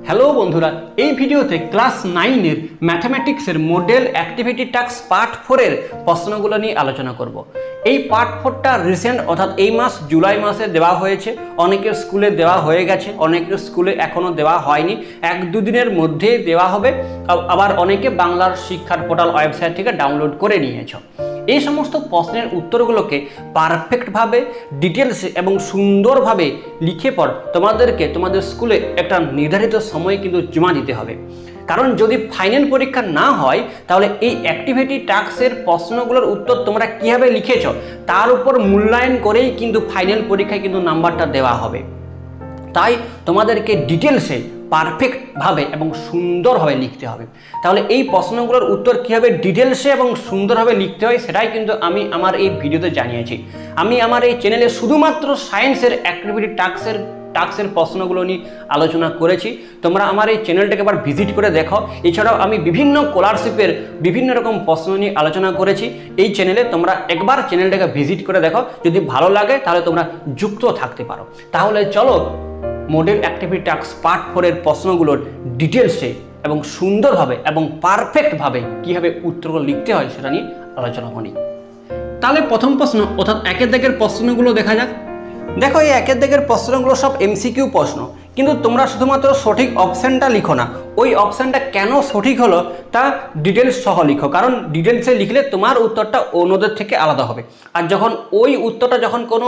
Hello বন্ধুরা, এই ভিডিওতে ক্লাস 9 এর ম্যাথমেটিক্সের মডেল অ্যাক্টিভিটি টাস্ক পার্ট 4 এর প্রশ্নগুলো নিয়ে আলোচনা করব। এই পার্ট 4টা রিসেন্ট অর্থাৎ এই মাস জুলাই মাসে দেওয়া হয়েছে। অনেকের স্কুলে দেওয়া হয়ে গেছে, অনেকের স্কুলে এখনো দেওয়া হয়নি, 1-2 দিনের মধ্যে দেওয়া হবে। আবার অনেকে বাংলার শিক্ষার পোর্টাল ওয়েবসাইট থেকে ডাউনলোড করে নিয়েছো। এই সমস্ত প্রশ্নের উত্তরগুলোকে পারফেক্টভাবে ডিটেলসে এবং সুন্দরভাবে লিখে পর তোমাদেরকে তোমাদের স্কুলে একটা নির্ধারিত সময়ে কিন্তু জমা দিতে হবে। কারণ যদি ফাইনাল পরীক্ষা না হয় তাহলে এই অ্যাক্টিভিটি টাস্কের প্রশ্নগুলোর উত্তর তোমরা কীভাবে লিখেছ তার উপর মূল্যায়ন করেই কিন্তু ফাইনাল পরীক্ষায় কিন্তু নাম্বারটা দেওয়া হবে। তাই তোমাদেরকে ডিটেলসে পারফেক্টভাবে এবং সুন্দরভাবে লিখতে হবে। তাহলে এই প্রশ্নগুলোর উত্তর কীভাবে ডিটেলসে এবং সুন্দরভাবে লিখতে হয় সেটাই কিন্তু আমি আমার এই ভিডিওতে জানিয়েছি। আমি আমার এই চ্যানেলে শুধুমাত্র সায়েন্সের অ্যাক্টিভিটি টাস্কের প্রশ্নগুলো নিয়ে আলোচনা করেছি। তোমরা আমার এই চ্যানেলটাকে একবার ভিজিট করে দেখো। এছাড়াও আমি বিভিন্ন স্কলারশিপের বিভিন্ন রকম প্রশ্ন নিয়ে আলোচনা করেছি এই চ্যানেলে। তোমরা একবার চ্যানেলটাকে ভিজিট করে দেখো, যদি ভালো লাগে তাহলে তোমরা যুক্ত থাকতে পারো। তাহলে চলো মডেল অ্যাক্টিভিটি টাস্ক পার্ট 4 এর প্রশ্নগুলোর ডিটেলসে এবং সুন্দরভাবে এবং পারফেক্টভাবে কীভাবে উত্তরগুলো লিখতে হয় সেটা নিয়ে আলোচনা করি। তাহলে প্রথম প্রশ্ন অর্থাৎ একের দাগের প্রশ্নগুলো দেখা যাক। দেখো, এই একের দাগের প্রশ্নগুলো সব এমসিকিউ প্রশ্ন, কিন্তু তোমরা শুধুমাত্র সঠিক অপশানটা লিখো না। ওই অপশানটা কেন সঠিক হলো তা ডিটেলস সহ লিখো, কারণ ডিটেলসে লিখলে তোমার উত্তরটা অন্যদের থেকে আলাদা হবে। আর যখন ওই উত্তরটা যখন কোনো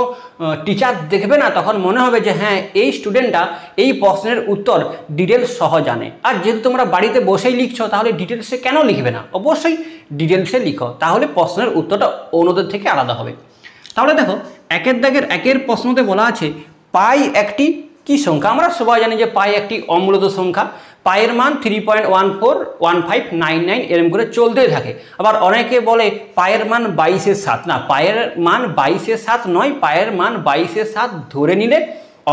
টিচার দেখবে না, তখন মনে হবে যে হ্যাঁ, এই স্টুডেন্টটা এই প্রশ্নের উত্তর ডিটেলস সহ জানে। আর যেহেতু তোমরা বাড়িতে বসেই লিখছো, তাহলে ডিটেলসে কেন লিখবে না? অবশ্যই ডিটেলসে লিখো, তাহলে প্রশ্নের উত্তরটা অন্যদের থেকে আলাদা হবে। তাহলে দেখো, একের দাগের একের প্রশ্নতে বলা আছে পাই একটি কি সংখ্যা? আমরা সবাই জানি যে পাই একটি অমূলত সংখ্যা। পায়ের মান 3.141599 এরম করে চলতেই থাকে। আবার অনেকে বলে পায়ের মান 22/7। না, পায়ের মান 22/7 নয়, পায়ের মান 22/7 ধরে নিলে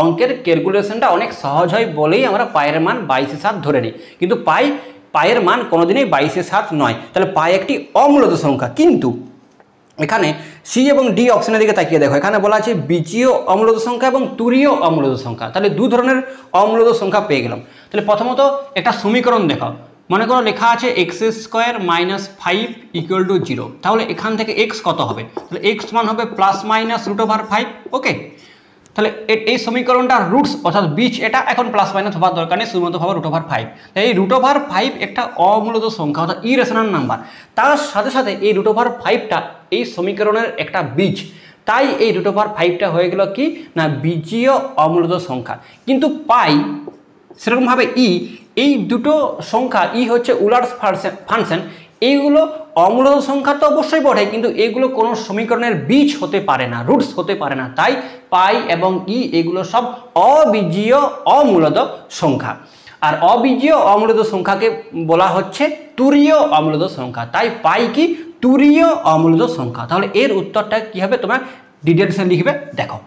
অঙ্কের ক্যালকুলেশনটা অনেক সহজ হয় বলেই আমরা পায়ের মান 22/7 ধরে নিই। কিন্তু পায়ের মান কোনোদিনই 22/7 নয়। তাহলে পাই একটি অমূলত সংখ্যা। কিন্তু এখানে সি এবং ডি অপশনের দিকে তাকিয়ে দেখো, এখানে বলা আছে বীজীয় অমূলত সংখ্যা এবং তুরীয় অমূলত সংখ্যা। তাহলে দু ধরনের অমূলত সংখ্যা পেয়ে গেলাম। তাহলে প্রথমত একটা সমীকরণ দেখো, মনে করো লেখা আছে x² - 5 = 0। তাহলে এখান থেকে x কত হবে? তাহলে x মান হবে ±√5। ওকে, তাহলে এই সমীকরণটা রুটস অর্থাৎ বীজ এটা এখন প্লাস মাইনাস হওয়ার দরকার নেই, শুধুমাত্র হবে √5। তাই এই √5 একটা অমূলত সংখ্যা অর্থাৎ ইরেশনাল নাম্বার। তার সাথে সাথে এই √5টা এই সমীকরণের একটা বীজ। তাই এই √5টা হয়ে গেল কি না বীজীয় অমূলত সংখ্যা। কিন্তু পাই সেরকমভাবে এই দুটো সংখ্যা হচ্ছে উলার্স ফাংশন। এইগুলো অমূলত সংখ্যা তো অবশ্যই পড়ে, কিন্তু এগুলো কোনো সমীকরণের বীজ হতে পারে না, রুটস হতে পারে না। তাই পাই এবং এগুলো সব অবীজীয় অমূলত সংখ্যা। আর অবীজীয় অমূলত সংখ্যাকে বলা হচ্ছে তুরীয় অমূলত সংখ্যা। তাই পাই কি তুরীয় অমূলত সংখ্যা। তাহলে এর উত্তরটা কি হবে তোমরা ডিটেলসে লিখবে দেখো।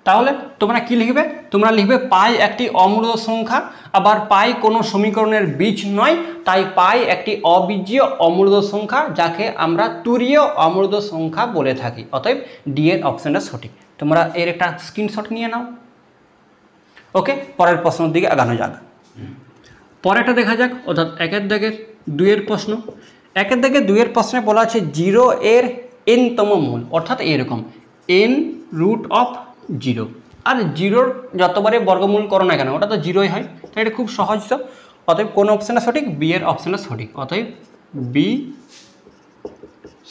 তাহলে তোমরা কি লিখবে? তোমরা লিখবে পাই একটি অমূলত সংখ্যা, আবার পাই কোনো সমীকরণের বীজ নয়, তাই পাই একটি অবীজীয় অমূলত সংখ্যা, যাকে আমরা তুরীয় অমূলত সংখ্যা বলে থাকি। অতএব ডি এর অপশনটা সঠিক। তোমরা এর একটা স্ক্রিনশট নিয়ে নাও। ওকে, পরের প্রশ্নের দিকে আগানো যাক। পরেরটা দেখা যাক, অর্থাৎ একের দাগের 2-এর প্রশ্ন। একের দাগের 2-এর প্রশ্নে বলা আছে 0 এর n-তম মূল, অর্থাৎ এরকম n√0। আর 0-র যতবারে বর্গমূল করো না কেন ওটা তো 0ই হয়। তাই এটা খুব সহজ। তো অতএব কোন অপশানটা সঠিক? বি এর অপশানটা সঠিক। অতএব বি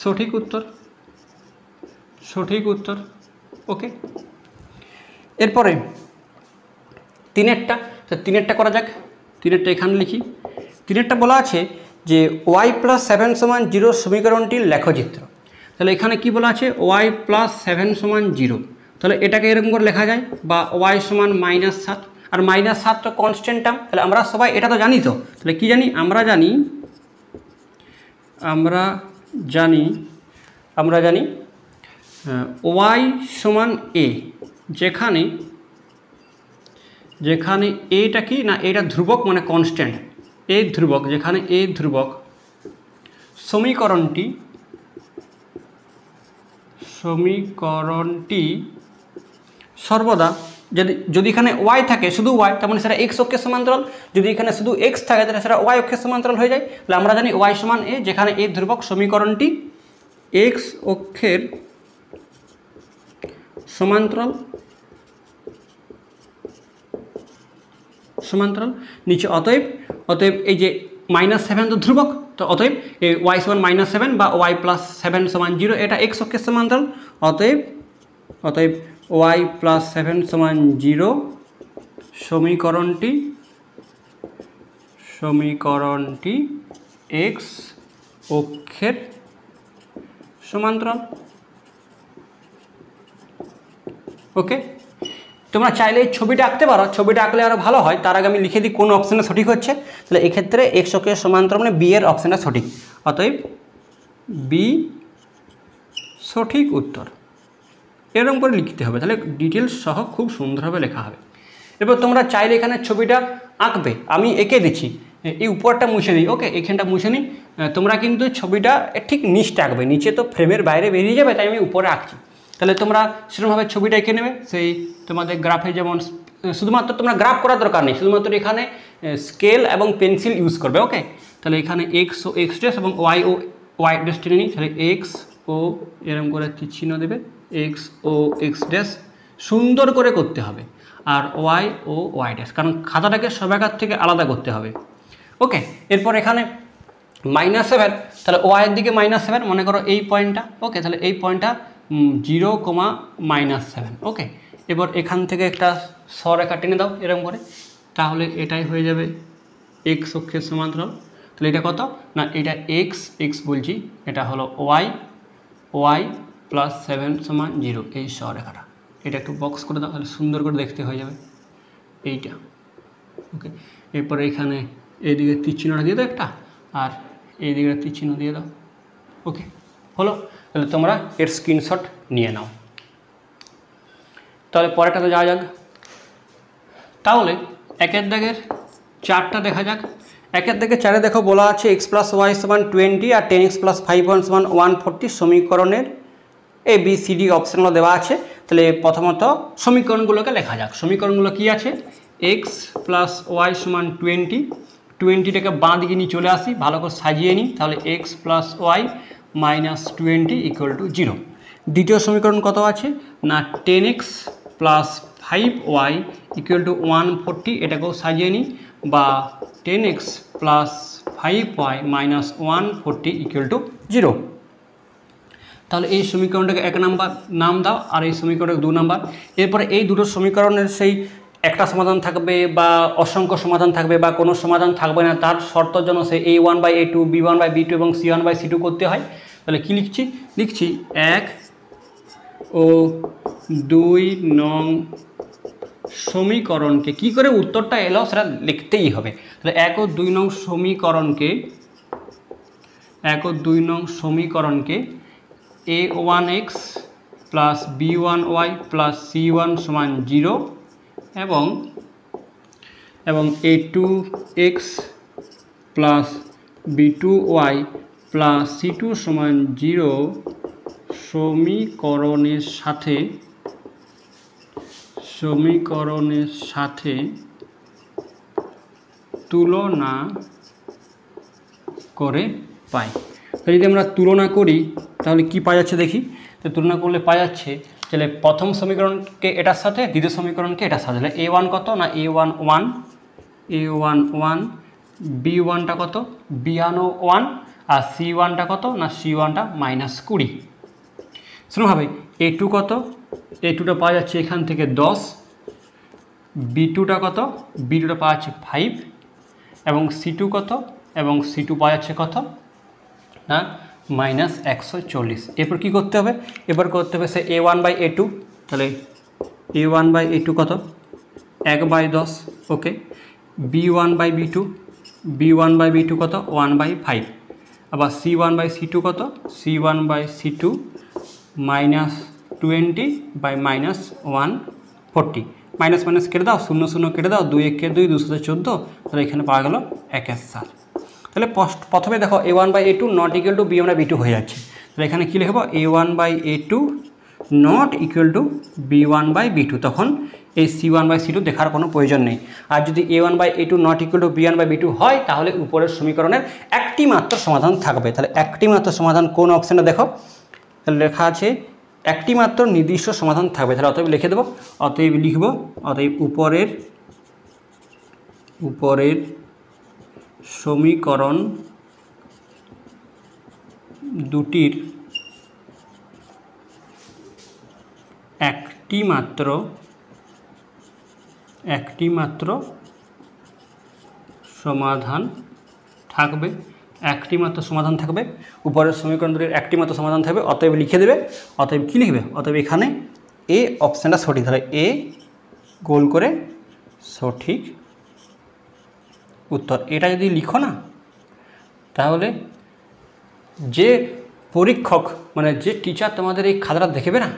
সঠিক উত্তর, সঠিক উত্তর। ওকে, এরপরে 3-এরটা। তো 3-এরটা করা যাক। 3-এরটা এখানে লিখি। 3-এরটা বলা আছে যে y + 7 = 0 সমীকরণটির লেখচিত্র। তাহলে এখানে কি বলা আছে y + 7 = 0। তাহলে এটাকে এরকম করে লেখা যায়, বা y = -7। আর -7 তো কনস্ট্যান্ট টার্ম। তাহলে আমরা সবাই এটা তো জানি। তো তাহলে কি জানি? আমরা জানি y = a, যেখানে এটা কি না এটা ধ্রুবক মানে কনস্ট্যান্ট, এ ধ্রুবক, যেখানে এ ধ্রুবক, সমীকরণটি সর্বদা যদি এখানে ওয়াই থাকে শুধু ওয়াই, তার মানে সেটা এক্স অক্ষের সমান্তরাল। যদি এখানে শুধু এক্স থাকে তাহলে সেটা ওয়াই অক্ষের সমান্তরাল হয়ে যায়। তাহলে আমরা জানি ওয়াই সমান এ, যেখানে এ ধ্রুবক, সমীকরণটি এক্স অক্ষের সমান্তরাল নিচে। অতএব এই যে -7 তো ধ্রুবক, তো অতএব এই ওয়াই সমান -7 বা ওয়াই প্লাস 7 সমান 0, এটা এক্স অক্ষের সমান্তরাল। অতএব ওয়াই প্লাস 7 সমান 0 সমীকরণটি এক্স অক্ষের সমান্তরাল। ওকে, তোমরা চাইলে এই ছবিটা আঁকতে পারো, ছবিটা আঁকলে আরও ভালো হয়। তার আগে আমি লিখে দিই কোন অপশানটা সঠিক হচ্ছে। তাহলে এক্ষেত্রে এক্স অক্ষের সমান্তরাল মানে বি এর অপশানটা সঠিক, অতএব বি সঠিক উত্তর। এরকম করে লিখতে হবে, তাহলে ডিটেলস সহ খুব সুন্দরভাবে লেখা হবে। এরপর তোমরা চাইলে এখানে ছবিটা আঁকবে, আমি এঁকে দিচ্ছি, এই উপরটা মুছে দিই। ওকে, এখানটা মুছে নিই। তোমরা কিন্তু ছবিটা ঠিক নিচটা আঁকবে, নিচে তো ফ্রেমের বাইরে বেরিয়ে যাবে, তাই আমি উপরে আঁকছি। তাহলে তোমরা সেরকমভাবে ছবিটা এঁকে নেবে। সেই তোমাদের গ্রাফে যেমন, শুধুমাত্র তোমরা গ্রাফ করার দরকার নেই, শুধুমাত্র এখানে স্কেল এবং পেন্সিল ইউজ করবে। ওকে, তাহলে এখানে এক্স ও এক্স ড্যাশ এবং ওয়াই ও ওয়াই ড্যাশ টেনে নিই। তাহলে এক্স ও এরকম করে চিহ্ন দেবে, এক্স ও এক্স ড্যাশ সুন্দর করে করতে হবে, আর ওয়াই ও ওয়াই ড্যাশ, কারণ খাতাটাকে সবাইকার থেকে আলাদা করতে হবে। ওকে, এরপর এখানে -7, তাহলে ওয়াইয়ের দিকে -7, মনে করো এই পয়েন্টটা। ওকে, তাহলে এই পয়েন্টটা 0, -7। ওকে, এবার এখান থেকে একটা সরেখা টেনে দাও এরকম করে, তাহলে এটাই হয়ে যাবে এক্স অক্ষের সমান্তরাল। তাহলে এটা কত না, এটা এক্স বলছি, এটা হলো ওয়াই প্লাস 7 সমান 0, এই সরেখাটা। এটা একটু বক্স করে দাও, তাহলে সুন্দর করে দেখতে হয়ে যাবে এইটা। ওকে, এরপরে এখানে এইদিকে তীর চিহ্নটা দিয়ে দাও একটা, আর এইদিকে তীর চিহ্ন দিয়ে দাও। ওকে, হলো। তাহলে তোমরা এর স্ক্রিনশট নিয়ে নাও। তাহলে পরেরটাতে যাওয়া যাক। তাহলে একের দাগের 4টা দেখা যাক। একের দাগে 4-এ দেখো বলা আছে x + y = 20 আর 10x + 5y = 140 সমীকরণের এ বি সি ডি অপশানগুলো দেওয়া আছে। তাহলে প্রথমত সমীকরণগুলোকে লেখা যাক। সমীকরণগুলো কি আছে, x + y = 20, 20টাকে বাঁ দিকে নিয়ে চলে আসি, ভালো করে সাজিয়ে নিই। তাহলে x + y - 20 = 0। দ্বিতীয় সমীকরণ কত আছে না, 10x + 5y = 140, এটাকেও সাজিয়ে নিই, বা 10x + 5y - 140 = 0। তাহলে এই সমীকরণটাকে 1 নাম্বার নাম দাও, আর এই সমীকরণটাকে 2 নাম্বার। এরপরে এই দুটো সমীকরণের সেই একটা সমাধান থাকবে বা অসংখ্য সমাধান থাকবে বা কোনো সমাধান থাকবে না, তার শর্তর জন্য সেই a1/a2, b1/b2 এবং c1/c2 করতে হয়। তাহলে কি লিখছি 1 ও 2 নং সমীকরণকে, কি করে উত্তরটা এলো সেটা লিখতেই হবে। তাহলে 1 ও 2 নং সমীকরণকে a1x + b1y + c1 = 0 এবং a2x + b2y + c2 = 0 সমীকরণের সাথে তুলনা করে পাই। তো যদি আমরা তুলনা করি তাহলে কি পাওয়া যাচ্ছে দেখি। তো তুলনা করলে পাওয়া যাচ্ছে, তাহলে প্রথম সমীকরণকে এটার সাথে, দ্বিতীয় সমীকরণকে এটার সাথে। তাহলে a1 কত না, a1 1, b1টা কত, b1 1, আর c1টা কত না, c1টা -20। সেরকমভাবে a2 কত, a2টা পাওয়া যাচ্ছে এখান থেকে 10, b2টা কত, b2টা পাওয়া যাচ্ছে 5, এবং c2 কত, এবং c2 পাওয়া যাচ্ছে কত না -140। এরপর কি করতে হবে, এবার করতে হবে সে a1/a2। তাহলে a1/a2 কত, 1/10। ওকে, b1/b2 কত, 1/5। আবার c1/c2 কত, c1/c2 -20 -140। মাইনাস কেটে দাও, 0 0 কেটে দাও, 2 1 2, 2 7 14। তাহলে এখানে পাওয়া গেল 1/7। তাহলে প্রথমে দেখো a1/a2 ≠ b1/b2 হয়ে যাচ্ছে। তাহলে এখানে কী লিখব, a1/a2 not equal to B1/B2, তখন এই C1/C2 দেখার কোনো প্রয়োজন নেই। আর যদি A1/A2 not equal to B1/B2 হয়, তাহলে উপরের সমীকরণের একটি মাত্র সমাধান থাকবে। তাহলে একটি মাত্র সমাধান কোন অপশানটা দেখো, তাহলে লেখা আছে একটি মাত্র নির্দিষ্ট সমাধান থাকবে। তাহলে অতএব লিখে দেবো, অতএব লিখব, অতএব উপরের সমীকরণ দুটির একটি মাত্র সমাধান থাকবে, একটি মাত্র সমাধান থাকবে, উপরের সমীকরণ দুটির একটি মাত্র সমাধান থাকবে। অতএব লিখে দেবে, অতএব কী লিখবে, অতএব এখানে এ অপশানটা সঠিক। তাহলে এ গোল করে সঠিক উত্তর। এটা যদি লিখো না, তাহলে যে পরীক্ষক মানে যে টিচার তোমাদের এই খাতাটা দেখবে না,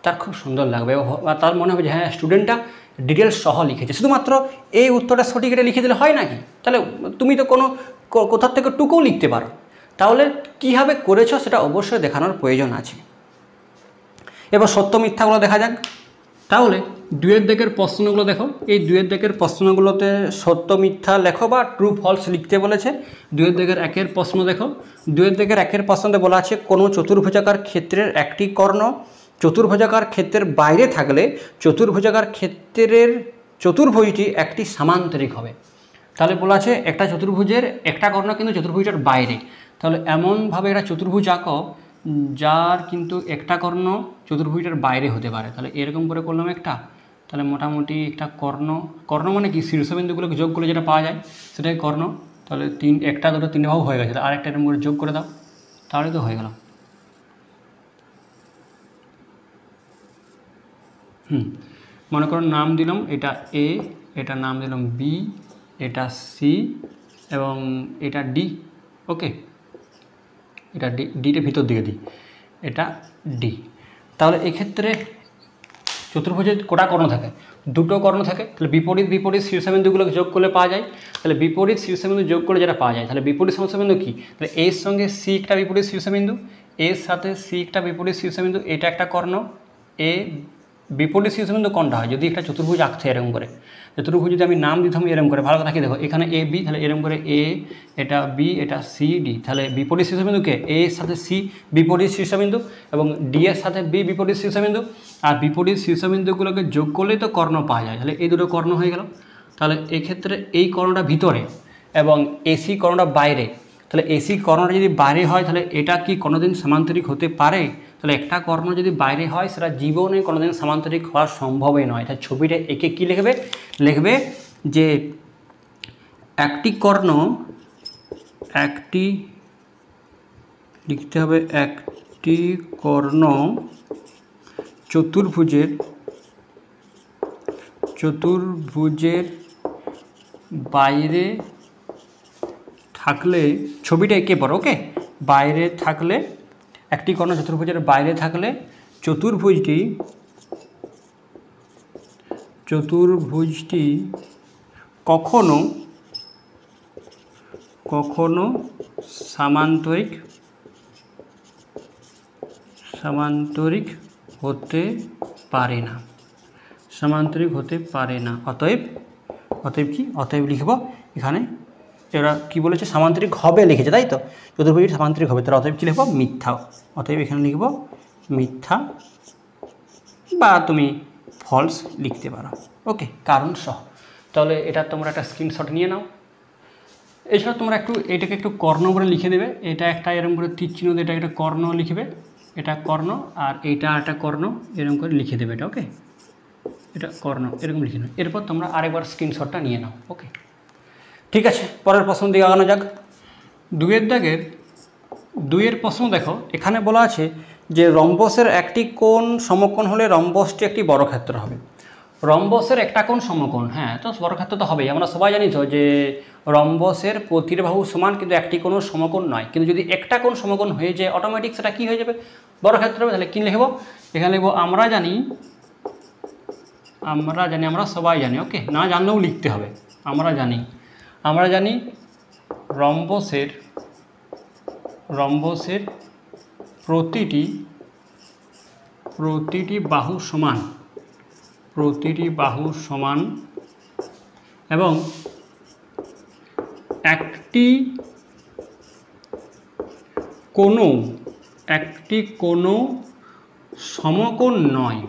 তার খুব সুন্দর লাগবে, তার মনে হবে যে হ্যাঁ স্টুডেন্টটা ডিটেলস সহ লিখেছে। শুধুমাত্র এই উত্তরটা সঠিক এটা লিখে দিলে হয় নাকি? তাহলে তুমি তো কোথার থেকে টুকুও লিখতে পারো। তাহলে কীভাবে করেছো সেটা অবশ্যই দেখানোর প্রয়োজন আছে। এবার সত্য মিথ্যাগুলো দেখা যাক। তাহলে দুয়ের দিকের প্রশ্নগুলো দেখো, এই দুয়ের দিকের প্রশ্নগুলোতে সত্য মিথ্যা লেখো বা ট্রু ফলস লিখতে বলেছে। দুয়ের দিকের একের প্রশ্ন দেখো, দুয়ের দিকের একের প্রশ্নতে বলা আছে কোনো চতুর্ভুজাকার ক্ষেত্রের একটি কর্ণ চতুর্ভুজাকার ক্ষেত্রের বাইরে থাকলে চতুর্ভুজাকার ক্ষেত্রের চতুর্ভুজটি একটি সামান্তরিক হবে। তাহলে বলা আছে একটা চতুর্ভুজের একটা কর্ণ কিন্তু চতুর্ভুজটার বাইরে। তাহলে এমনভাবে একটা চতুর্ভুজ আঁকো যার কিন্তু একটা কর্ণ চতুর্ভুজটার বাইরে হতে পারে। তাহলে এরকম করে করলাম একটা, তাহলে মোটামুটি একটা কর্ণ মানে কি শীর্ষবিন্দুগুলোকে যোগ করলে যেটা পাওয়া যায় সেটাই কর্ণ। তাহলে একটা দুটো তিনটে ভাগ হয়ে গেছে, আর একটা এরকম করে যোগ করে দাও, তাহলে তো হয়ে গেল। মনে করো নাম দিলাম এটা এ, এটা নাম দিলাম বি, এটা সি এবং এটা ডি। ওকে, এটা ডিটা ভিতর দিকে দিই, এটা ডি। তাহলে এক্ষেত্রে চতুর্ভুজের কটা কর্ণ থাকে? দুটো কর্ণ থাকে। তাহলে বিপরীত শীর্ষবিন্দুগুলোকে যোগ করলে পাওয়া যায়। তাহলে বিপরীত শীর্ষবিন্দু যোগ করে যেটা পাওয়া যায়, তাহলে বিপরীত শীর্ষবিন্দু কী? তাহলে এর সঙ্গে সি একটা বিপরীত শীর্ষবিন্দু, এর সাথে সি একটা বিপরীত শীর্ষবিন্দু, এটা একটা কর্ণ। এ বিপরীত শীর্ষবিন্দু কোনটা হয়? যদি একটা চতুর্ভুজ আঁকছে এরকম করে, চতুর্ভুজ যদি আমি নাম দিতাম এরকম করে, ভালো কথা কি দেখো এখানে এ বি, তাহলে এরকম করে এ, এটা বি, এটা সি ডি। তাহলে বিপরীত শীর্ষবিন্দুকে এ এর সাথে সি বিপরীত শীর্ষবিন্দু এবং ডি এর সাথে বি বিপরীত শীর্ষবিন্দু, আর বিপরীত শীর্ষবিন্দুগুলোকে যোগ করলেই তো কর্ণ পাওয়া যায়। তাহলে এই দুটো কর্ণ হয়ে গেল। তাহলে এক্ষেত্রে এই কর্ণটা ভিতরে এবং এসি কর্ণটা বাইরে। তাহলে এসি কর্ণটা যদি বাইরে হয়, তাহলে এটা কি কোনোদিন সামান্তরিক হতে পারে? তাহলে একটা কর্ণ যদি বাইরে হয় সেটা জীবনে কোনোদিন সামান্তরিক হওয়া সম্ভবই নয়। তাই ছবিটা একে কী লিখবে যে একটি কর্ণ লিখতে হবে একটি কর্ণ চতুর্ভুজের বাইরে থাকলে, ছবিটা এঁকে পড়ো। ওকে, বাইরে থাকলে, একটি কর্ণ চতুর্ভুজের বাইরে থাকলে চতুর্ভুজটি কখনো সামান্তরিক হতে পারে না। অতএব লিখব এখানে, এরা কি বলেছে? সামান্তরিক হবে লিখেছে, তাই তো? চতুর্ভুজটি সামান্তরিক হবে, তাহলে অতএব কী লিখব? মিথ্যা। অতএব এখানে লিখব মিথ্যা, বা তুমি ফলস লিখতে পারো। ওকে, কারণ সহ। তাহলে এটা তোমরা একটা স্ক্রিনশট নিয়ে নাও। এছাড়া তোমরা এটাকে একটু কর্ণ করে লিখে দেবে। এটা একটা এরকম করে তীর চিহ্ন দিয়ে এটা একটা কর্ণ লিখবে, এটা কর্ণ, আর এইটা একটা কর্ণ, এরকম করে লিখে দেবে এটা। ওকে, এটা কর্ণ এরকম লিখে নাও। এরপর তোমরা আরেকবার স্ক্রিনশটটা নিয়ে নাও। ওকে, ঠিক আছে, পরের প্রশ্ন দিকে আগানো যাক। দুইয়ের প্রশ্ন দেখো, এখানে বলা আছে যে রম্বসের একটি কোণ সমকোণ হলে রম্বসটি একটি বর্গক্ষেত্র হবে। রম্বসের একটা কোণ সমকোণ, হ্যাঁ, তো বর্গক্ষেত্র তো হবেই। আমরা সবাই জানি তো যে রম্বসের প্রতির বাহু সমান, কিন্তু একটি কোণও সমকোণ নয়। কিন্তু যদি একটা কোণ সমকোণ হয়ে যায়, অটোমেটিক সেটা কী হয়ে যাবে? বর্গক্ষেত্র হবে। তাহলে কী লিখব? এখানে লিখব আমরা জানি, আমরা সবাই জানি। ওকে, না জানলেও লিখতে হবে। আমরা জানি রম্বসের প্রতিটি প্রতিটি বাহু সমান, প্রতিটি বাহু সমান এবং একটি কোণ সমকোণ নয়,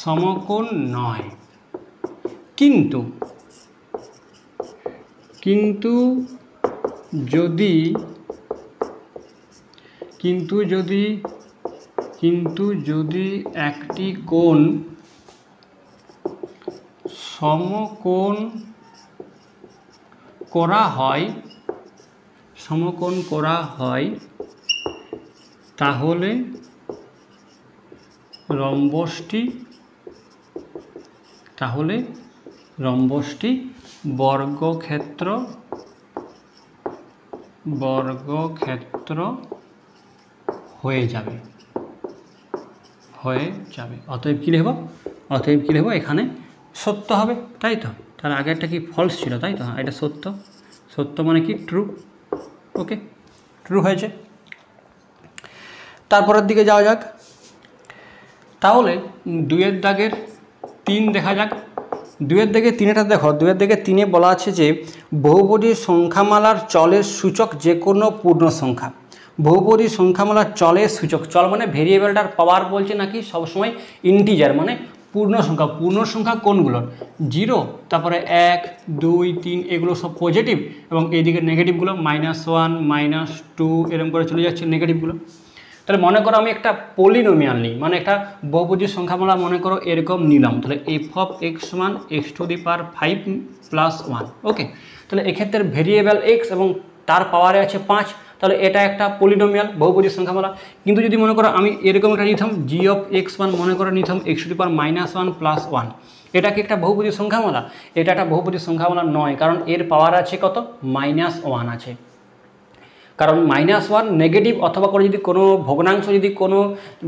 সমকোণ নয়, কিন্তু যদি একটি কোণ সমকোণ করা হয় তাহলে রম্বসটি বর্গক্ষেত্র হয়ে যাবে। অতএব কী লিখব এখানে সত্য হবে, তাই তো? তার আগেরটা কি ফলস ছিল, তাই তো? এটা সত্য মানে কি ট্রু। ওকে, ট্রু হয়েছে। তারপরের দিকে যাওয়া যাক। তাহলে 2-এর দাগের 3 দেখা যাক। 2-এর দাগে 3টা দেখো। 2-এর দাগে 3-এ বলা আছে যে বহুপদী সংখ্যামালার চলের সূচক যে কোনো পূর্ণ সংখ্যা। বহুপদী সংখ্যামালার চলের সূচক, চল মানে ভেরিয়েবলটার পাওয়ার বলছে নাকি সবসময় ইন্টিজার মানে পূর্ণ সংখ্যা কোনগুলো? 0, তারপরে 1, 2, 3 এগুলো সব পজিটিভ এবং এইদিকে নেগেটিভগুলো -1, -2 এরকম করে চলে যাচ্ছে নেগেটিভগুলো। তাহলে মনে করো আমি একটা পলিনোমিয়াল নিই, মানে একটা বহুপদী সংখ্যামালা মনে করো এরকম নিলাম। তাহলে f(x) = x⁵ + 1। ওকে, তাহলে এক্ষেত্রে ভেরিয়েবল x এবং তার পাওয়ারে আছে 5, তাহলে এটা একটা পলিনোমিয়াল বহুপদী সংখ্যামালা। কিন্তু যদি মনে করো আমি এরকম একটা নিতাম g(x) মনে করো নিতাম x⁻⁻1 + 1, এটা কি একটা বহুপদী সংখ্যামালা? এটা একটা বহুপদী সংখ্যামালা নয়, কারণ এর পাওয়ার আছে কত? -1 আছে। কারণ -1 নেগেটিভ অথবা করে যদি কোনো ভগ্নাংশ যদি কোনো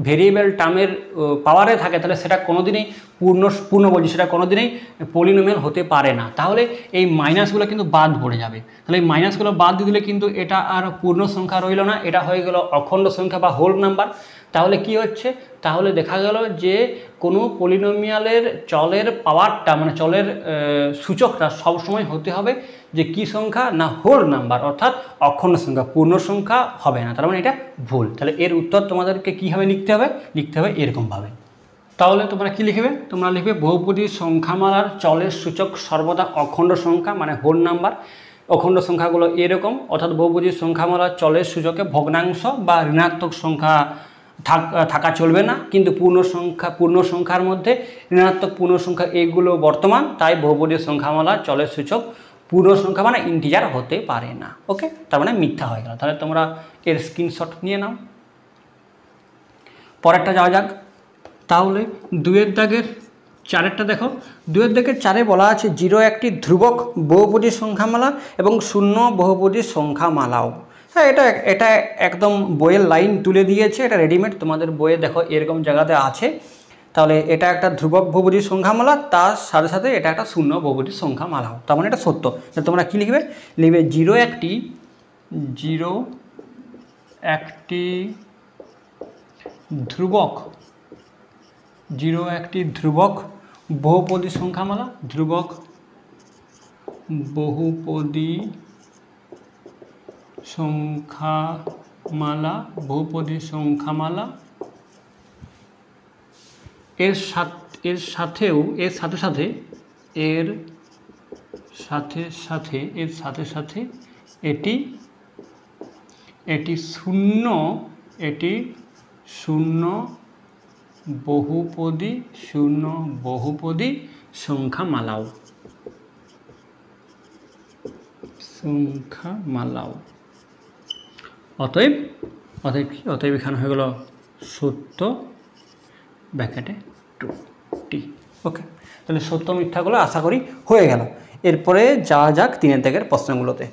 ভেরিয়েবল টার্মের পাওয়ারে থাকে তাহলে সেটা কোনোদিনই সেটা কোনোদিনই পলিনোমিয়াল হতে পারে না। তাহলে এই মাইনাসগুলো কিন্তু বাদ পড়ে যাবে। তাহলে এই মাইনাসগুলো বাদ দিয়ে দিলে কিন্তু এটা আর পূর্ণ সংখ্যা রইল না, এটা হয়ে গেল অখণ্ড সংখ্যা বা হোল নাম্বার। তাহলে কি হচ্ছে? তাহলে দেখা গেল যে কোনো পলিনোমিয়ালের চলের পাওয়ারটা মানে চলের সূচকটা সবসময় হতে হবে যে কি সংখ্যা না হোল নাম্বার, অর্থাৎ অখণ্ড সংখ্যা, পূর্ণ সংখ্যা হবে না। তার মানে এটা ভুল। তাহলে এর উত্তর তোমাদেরকে কীভাবে লিখতে হবে এরকমভাবে। তাহলে তোমরা কি লিখবে? তোমরা লিখবে বহুপদী সংখ্যামালার চলের সূচক সর্বদা অখণ্ড সংখ্যা মানে হোল নাম্বার। অখণ্ড সংখ্যাগুলো এরকম, অর্থাৎ বহুপদী সংখ্যামালার চলের সূচকে ভগ্নাংশ বা ঋণাত্মক সংখ্যা থাকা চলবে না, কিন্তু পূর্ণ সংখ্যার মধ্যে ঋণাত্মক পূর্ণ সংখ্যা এগুলো বর্তমান, তাই বহুপদী সংখ্যামালার চলের সূচক পূর্ণ সংখ্যা মানে ইন্টিজার হতে পারে না। ওকে, তার মানে মিথ্যা হয়ে গেল। তাহলে তোমরা এর স্ক্রিনশট নিয়ে নাও। পরেরটা যাওয়া যাক। তাহলে 2-এর দাগের 4-এরটা দেখো। 2-এর দাগের 4-এ বলা আছে 0 একটি ধ্রুবক বহুপদী সংখ্যামালা এবং 0 বহুপদী সংখ্যামালাও। হ্যাঁ, এটা একদম বইয়ের লাইন তুলে দিয়েছে, এটা রেডিমেড, তোমাদের বইয়ে দেখো এরকম জায়গাতে আছে। তাহলে এটা একটা ধ্রুবক বহুপদী সংখ্যামালা, তার সাথে সাথে এটা একটা 0 বহুপদী সংখ্যামালাও, তার মানে এটা সত্য। তোমরা কি লিখবে? লিখবে 0 একটি ধ্রুবক বহুপদী সংখ্যামালা, বহুপদী সংখ্যামালা এর সাথে সাথে এটি শূন্য বহুপদী সংখ্যামালাও। অতএব এখানে হয়ে গেল সত্য ব্র্যাকেটে 2T। ওকে, তাহলে সত্য মিথ্যাগুলো আশা করি হয়ে গেল। এরপরে যাওয়া যাক 3-এর দাগের প্রশ্নগুলোতে।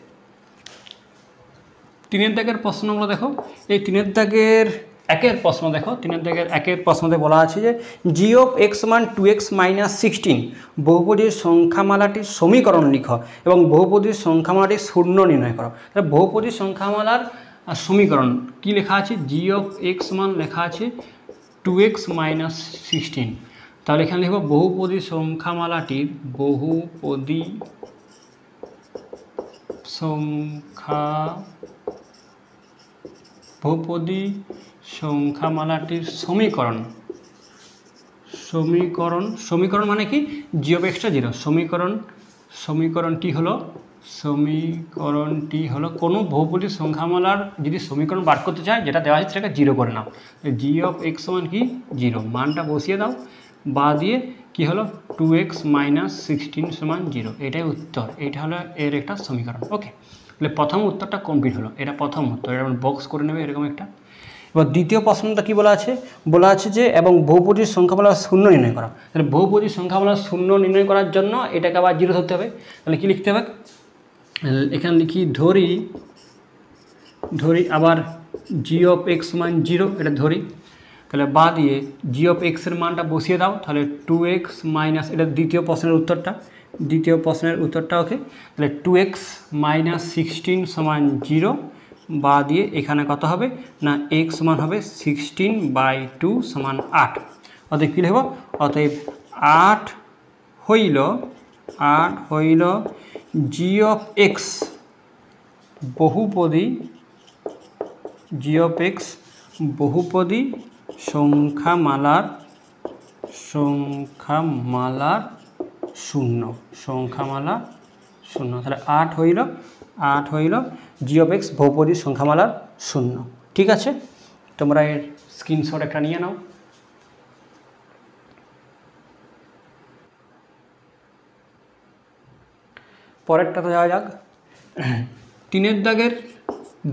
3-এর দাগের প্রশ্নগুলো দেখো। এই 3-এর দাগের 1-এর প্রশ্ন দেখো। 3-এর দাগের 1-এর প্রশ্নতে বলা আছে যে g(x) = 2x - 16 বহুপদী সংখ্যামালাটির সমীকরণ লিখো এবং বহুপদী সংখ্যামালাটির শূন্য নির্ণয় করো। তাহলে বহুপদী সংখ্যামালার সমীকরণ কি লেখা আছে? g(x) লেখা আছে 2x মাইনাস 16। তাহলে এখানে লিখব বহুপদী সংখ্যামালাটির বহুপদী সংখ্যামালাটির সমীকরণ মানে কি g of x টা 0। সমীকরণটি হলো কোনো বহুপদী সংখ্যামালার যদি সমীকরণ বার করতে চায় যেটা দেওয়া আছে সেটাকে 0 করে নাও। g of x সমান কি 0, মানটা বসিয়ে দাও, বা দিয়ে কি হলো 2x মাইনাস 16 সমান 0। এটাই উত্তর, এটা হলো এর একটা সমীকরণ। ওকে, তাহলে প্রথম উত্তরটা কমপ্লিট হলো, এটা প্রথম উত্তর, এটা বক্স করে নেবে এরকম একটা। এবার দ্বিতীয় প্রশ্নটা কি বলা আছে যে এবং বহুপদীর সংখ্যামালার শূন্য নির্ণয় করা। তাহলে বহুপদীর সংখ্যামালার শূন্য নির্ণয় করার জন্য এটাকে আবার 0 ধরতে হবে। তাহলে কি লিখতে হবে, এখানে লিখি ধরি আবার g of x সমান 0, এটা ধরি। তাহলে বা দিয়ে g of x এর মানটা বসিয়ে দাও, তাহলে 2x মাইনাস, এটা দ্বিতীয় প্রশ্নের উত্তরটা। ওকে, তাহলে 2x মাইনাস 16 সমান 0, বা দিয়ে এখানে কত হবে না x সমান হবে 16/2 সমান 8। অতএব কী লিখব, অতএব 8 হইল g of x বহুপদী সংখ্যামালার শূন্য। তাহলে 8 হইল g of x বহুপদী সংখ্যামালার শূন্য। ঠিক আছে, তোমরা এর স্ক্রিনশট একটা নিয়ে নাও। পরেরটাতে যাওয়া যাক। 3 দাগের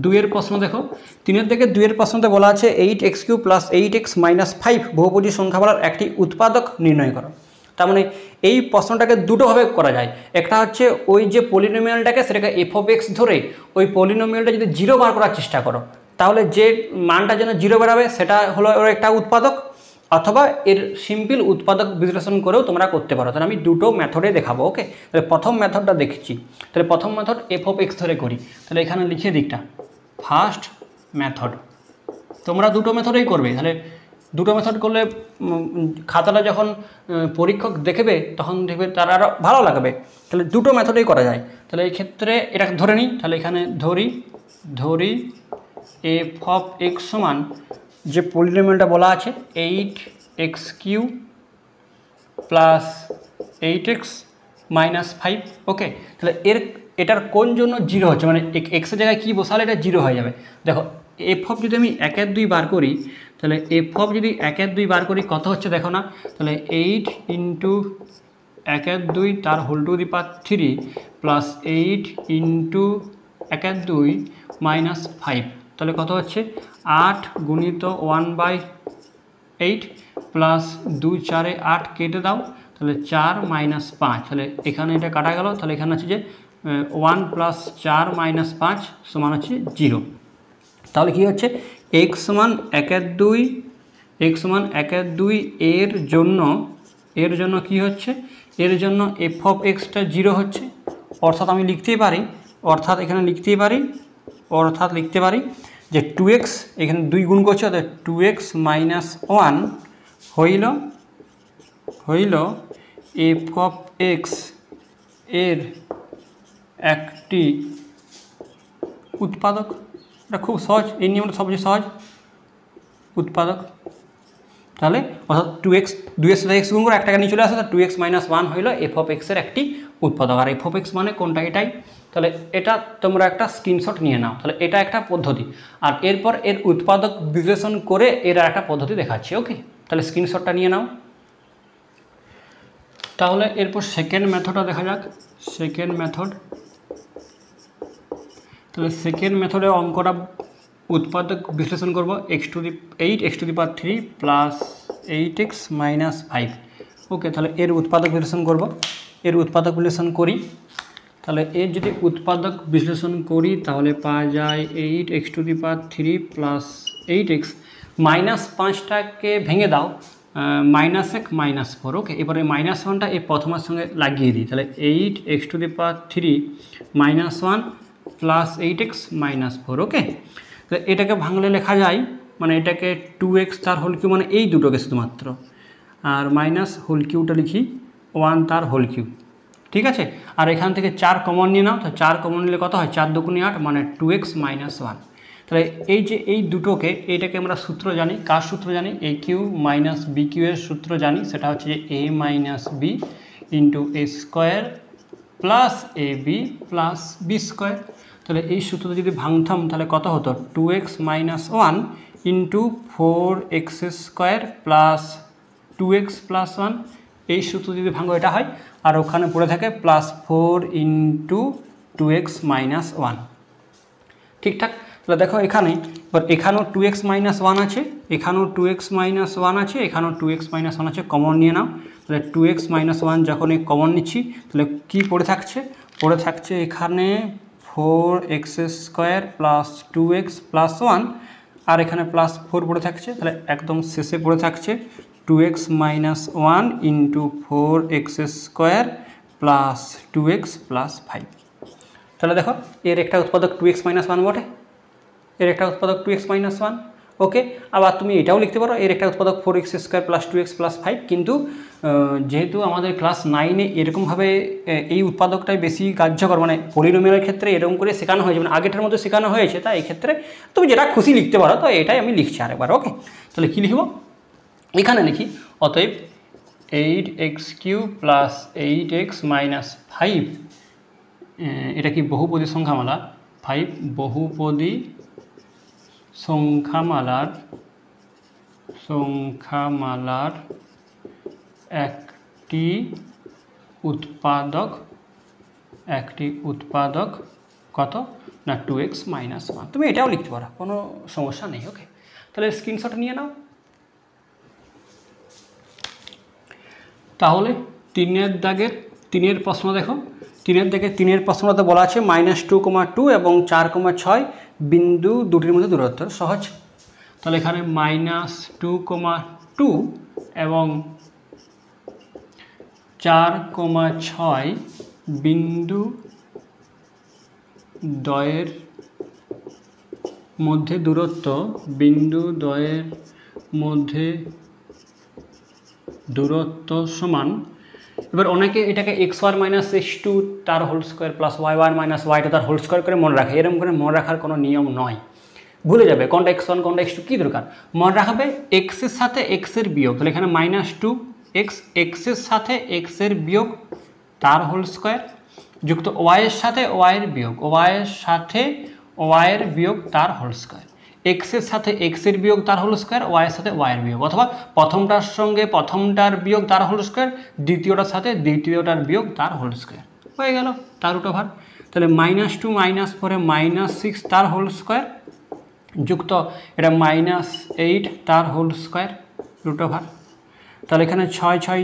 2 প্রশ্ন দেখো। 3 দাগের 2 প্রশ্নতে বলা আছে 8x³ প্লাস 8x মাইনাস 5 বহুপদী সংখ্যামালার একটি উৎপাদক নির্ণয় করো। তার মানে এই প্রশ্নটাকে দুটোভাবে করা যায়। একটা হচ্ছে ওই যে পলিনোমিয়ালটাকে সেটাকে f of x ধরে ওই পলিনোমিয়ালটা যদি 0 বার করার চেষ্টা করো, তাহলে যে মানটা যেন 0 বেরাবে সেটা হলো ওর একটা উৎপাদক, অথবা এর সিম্পল উৎপাদক বিশ্লেষণ করেও তোমরা করতে পারো। তাহলে আমি দুটো মেথডে দেখাবো। ওকে, তাহলে প্রথম মেথডটা দেখছি। তাহলে প্রথম মেথড f of x ধরে করি। তাহলে এখানে লিখে দিকটা ফার্স্ট মেথড। তোমরা দুটো মেথডেই করবে। তাহলে দুটো মেথড করলে খাতাটা যখন পরীক্ষক দেখবে তখন দেখবে তার আরও ভালো লাগবে। তাহলে দুটো মেথডেই করা যায়। তাহলে এই ক্ষেত্রে এটা ধরে নিই। তাহলে এখানে ধরি f of x সমান যে পলিনোমিয়ালটা বলা আছে 8x³ প্লাস 8x মাইনাস 5। ওকে, তাহলে এটার কোন জন্য 0 হচ্ছে, মানে এক্সের জায়গায় কী বসালে এটা 0 হয়ে যাবে। দেখো f of যদি আমি 1/2 বার করি, তাহলে f of যদি 1/2 বার করি কত হচ্ছে দেখো না। তাহলে 8 × 1/2 তার whole to the power 3 plus 8 × 1/2 minus 5। তাহলে কত হচ্ছে 8 গুণিত 1/8 প্লাস 2 4 8 কেটে দাও, তাহলে 4 মাইনাস 5। তাহলে এখানে এটা কাটা গেল। তাহলে এখানে হচ্ছে যে 1 প্লাস 4 মাইনাস 5 সমান হচ্ছে 0। তাহলে কি হচ্ছে x সমান 1/2 এর জন্য কি হচ্ছে, এর জন্য f of x টা 0 হচ্ছে। অর্থাৎ আমি লিখতে পারি যে 2x এখানে 2 গুণ করছে, অর্থাৎ 2x মাইনাস 1 হইল f of x এর একটি উৎপাদক। এটা খুব সহজ, এই নিয়মটা সবচেয়ে সহজ, উৎপাদক। তাহলে অর্থাৎ 2x সাথে x গুণ করে 1 টাকা নিয়ে চলে আসে, তাহলে 2x মাইনাস 1 হইল f of x এর একটি উৎপাদক। আর f of x মানে কোনটা, এটাই। তাহলে এটা তোমরা একটা স্ক্রিনশট নিয়ে নাও। তাহলে এটা একটা পদ্ধতি, আর এরপর এর উৎপাদক বিশ্লেষণ করে এর একটা পদ্ধতি দেখাচ্ছি। ওকে, তাহলে স্ক্রিনশটটা নিয়ে নাও। তাহলে এরপর সেকেন্ড মেথডটা দেখা যাক। তাহলে সেকেন্ড মেথডে অঙ্কটা উৎপাদক বিশ্লেষণ করব 8x³ প্লাস 8x মাইনাস 5। ওকে, তাহলে এর উৎপাদক বিশ্লেষণ করব। তাহলে এর যদি উৎপাদক বিশ্লেষণ করি তাহলে পাওয়া যায় 8x³ প্লাস 8x মাইনাস 5টাকে ভেঙে দাও, -1 -4। ওকে, এবারে -1টা এই প্রথমের সঙ্গে লাগিয়ে দিই। তাহলে 8x³ -1 প্লাস 8x মাইনাস 4। ওকে, তো এটাকে ভাঙলে লেখা যায় মানে এটাকে 2x তার হোল কিউব মানে এই দুটোকে শুধুমাত্র, আর মাইনাস হোল কিউবটা লিখি 1 তার হোল কিউব, ঠিক আছে। আর এখান থেকে 4 কমন নিয়ে নাও, তো 4 কমন নিলে কত হয়, 4 দুগুণে 8 মানে 2x মাইনাস 1। তাহলে এই যে এই দুটোকে, এইটাকে আমরা সূত্র জানি, কার সূত্র জানি, এ কিউ মাইনাস বি কিউ এর সূত্র জানি, সেটা হচ্ছে যে এ minus B into A square plus A B plus B square. তাহলে এই সূত্রটা যদি ভাঙতাম তাহলে কত হতো, 2x minus 1 into 4x square plus 2x plus 1। এই সূত্র যদি ভাঙো এটা হয়, আর ওখানে পড়ে থাকে প্লাস 4 ইন্টু 2x মাইনাস 1, ঠিকঠাক। তাহলে দেখো এখানে, এবার এখানেও 2x মাইনাস 1 আছে, এখানেও 2x মাইনাস 1 আছে, এখানেও 2x মাইনাস 1 আছে, কমন নিয়ে নাও। তাহলে 2x মাইনাস 1 যখন এই কমন নিচ্ছি তাহলে কি পড়ে থাকছে, পড়ে থাকছে এখানে 4x square plus 2x plus 1, আর এখানে প্লাস 4 পড়ে থাকছে। তাহলে একদম শেষে পড়ে থাকছে 2x minus 1 into 4x square plus 2x plus 5। তাহলে দেখো এর একটা উৎপাদক 2x মাইনাস 1 বটে, এর একটা উৎপাদক 2x মাইনাস 1, ওকে। আবার তুমি এটাও লিখতে পারো, এর একটা উৎপাদক 4x square plus 2x plus 5, কিন্তু যেহেতু আমাদের ক্লাস 9-এ এরকমভাবে এই উৎপাদকটাই বেশি কার্যকর, মানে পলিনোমিয়ালের ক্ষেত্রে এরকম করে শেখানো হয়েছে, মানে আগেটার মধ্যে শেখানো হয়েছে, তাই এই ক্ষেত্রে তুমি যেটা খুশি লিখতে পারো, তো এটাই আমি লিখছি আরেকবার, ওকে। তাহলে কী লিখব, এখানে লিখি অতএব 8x cube plus 8x minus 5, এটা কি বহুপদী সংখ্যামালা, 5 বহুপদী সংখ্যামালার একটি উৎপাদক কত না 2x মাইনাস 1। তুমি এটাও লিখতে পারো, কোনো সমস্যা নেই, ওকে। তাহলে স্ক্রিনশট নিয়ে নাও। তাহলে 3-এর প্রশ্ন দেখো, 3-এর প্রশ্নটাতে বলা আছে -2,2 এবং 4,6 বিন্দু দুটির মধ্যে দূরত্ব, সহজ। তাহলে এখানে -2,2 এবং 4,6 বিন্দু দ্বয়ের মধ্যে দূরত্ব, সমান। এবার অনেকে এটাকে x1 মাইনাস x2 তার whole square plus y1 minus y2 তার হোল স্কোয়ার করে মনে রাখে, এরকম করে মনে রাখার কোনো নিয়ম নয়, ভুলে যাবে কোনটা x1 কোনটা x2, কী দরকার, মনে রাখবে x এর সাথে x এর বিয়োগ। তাহলে এখানে -2x, x এর সাথে x এর বিয়োগ তার হোল স্কোয়ার যুক্ত y এর সাথে y এর বিয়োগ, y এর বিয়োগ তার হোল স্কোয়ার, x এর সাথে x এর বিয়োগ তার হোল স্কোয়ার, y এর সাথে y এর বিয়োগ, অথবা প্রথমটার সঙ্গে প্রথমটার বিয়োগ তার হোল স্কোয়ার, দ্বিতীয়টার সাথে দ্বিতীয়টার বিয়োগ তার হোল স্কোয়ার, হয়ে গেল তার রুট ওভার। তাহলে -2 মাইনাস পরে -6 তার হোল স্কোয়ার যুক্ত এটা -8 তার হোল স্কোয়ার রুট ওভার। তাহলে এখানে 6 6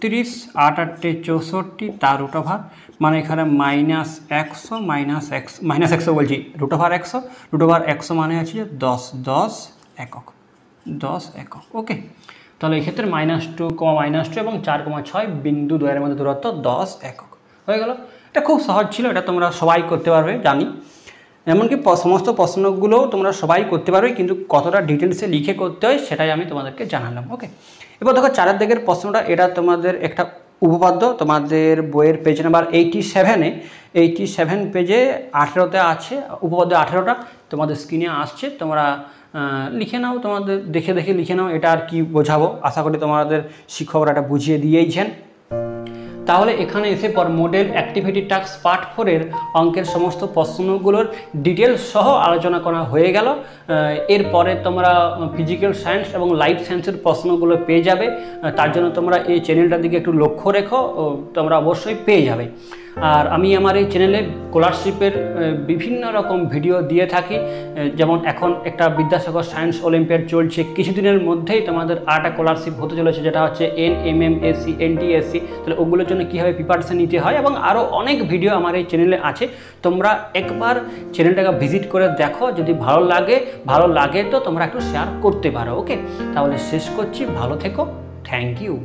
36, 8 8 64 তার রুট ওভার, মানে এখানে -100 বলছি রুট ওভার 100 মানে আছে 10 একক, ওকে। তাহলে এক্ষেত্রে -2 এবং 4,6 বিন্দু দ্বয়ের মধ্যে দূরত্ব 10 একক হয়ে গেল। এটা খুব সহজ ছিল, এটা তোমরা সবাই করতে পারবে জানি, এমনকি সমস্ত প্রশ্নগুলো তোমরা সবাই করতে পারবে, কিন্তু কতটা ডিটেলসে লিখে করতে হয় সেটাই আমি তোমাদেরকে জানালাম, ওকে। এবার দেখো 4-এর দিকের প্রশ্নটা, এটা তোমাদের একটা উপপাদ্য, তোমাদের বইয়ের পেজ নাম্বার 87 পেজে 18তে আছে, উপপাদ্য 18টা তোমাদের স্ক্রিনে আসছে, তোমরা লিখে নাও, তোমাদের দেখে লিখে নাও, এটা আর কি বোঝাবো, আশা করি তোমাদের শিক্ষকরা এটা বুঝিয়ে দিয়েইছেন। তাহলে এখানে এসে পর মডেল অ্যাক্টিভিটি টাস্ক পার্ট 4-এর অঙ্কের সমস্ত প্রশ্নগুলোর ডিটেলস সহ আলোচনা করা হয়ে গেল। এরপরে তোমরা ফিজিক্যাল সায়েন্স এবং লাইফ সায়েন্সের প্রশ্নগুলো পেয়ে যাবে, তার জন্য তোমরা এই চ্যানেলটার দিকে একটু লক্ষ্য রেখো, তোমরা অবশ্যই পেয়ে যাবে। আর আমি আমার এই চ্যানেলে স্কলারশিপের বিভিন্ন রকম ভিডিও দিয়ে থাকি, যেমন এখন একটা বিদ্যাসাগর সায়েন্স অলিম্পিয়াড চলছে, কিছুদিনের মধ্যেই তোমাদের আরেকটা স্কলারশিপ হতে চলেছে, যেটা হচ্ছে NMMSC NTSC। তাহলে ওগুলোর জন্য কীভাবে প্রিপারেশন নিতে হয় এবং আরও অনেক ভিডিও আমার এই চ্যানেলে আছে, তোমরা একবার চ্যানেলটাকে ভিজিট করে দেখো, যদি ভালো লাগে তো তোমরা একটু শেয়ার করতে পারো, ওকে। তাহলে শেষ করছি, ভালো থেকো, থ্যাংক ইউ।